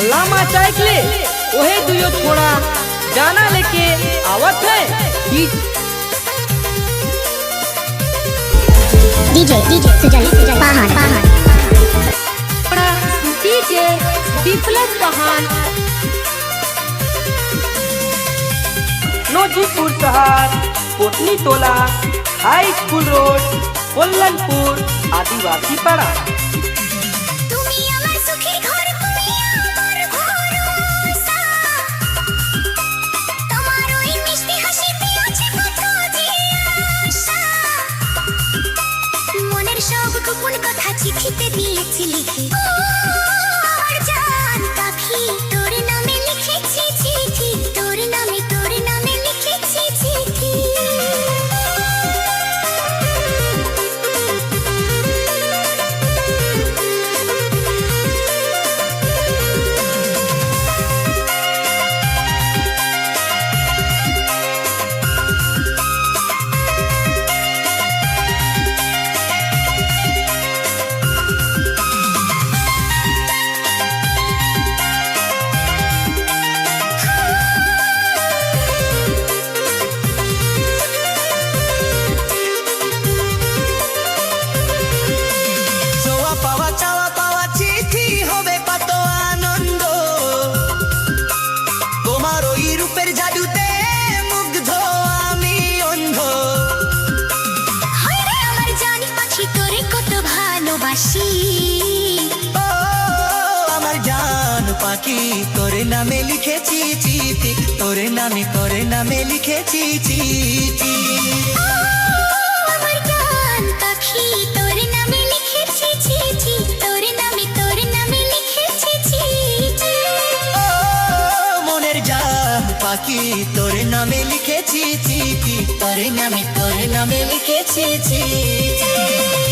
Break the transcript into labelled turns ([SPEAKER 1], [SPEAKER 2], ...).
[SPEAKER 1] लामा चाइकले ओहे दुयो छोड़ा गाना लेके आवत है।
[SPEAKER 2] डीजे सुजल पहाड़
[SPEAKER 3] डीजे विप्लव पहाड़
[SPEAKER 1] नोजीपुर शहर, कोटनी टोला, हाई स्कूल रोड, कोल्लनपुर, आदिवासी पाड़ा।
[SPEAKER 2] চিঠিতে দিয়েছি লিখে আমার জান পাখি তোর নামে লিখেছি চিঠি তোর নামে লিখেছি চিঠি
[SPEAKER 4] পাখি তোর নামে লিখেছি চিঠি তোর নামে লিখেছি চিঠি
[SPEAKER 2] আমার জান পাখি তোর নামে লিখেছি চিঠি তোর নামে লিখেছি চিঠি
[SPEAKER 4] মনের জান পাখি তোর নামে লিখেছি চিঠি তোর নামে লিখেছি চিঠি।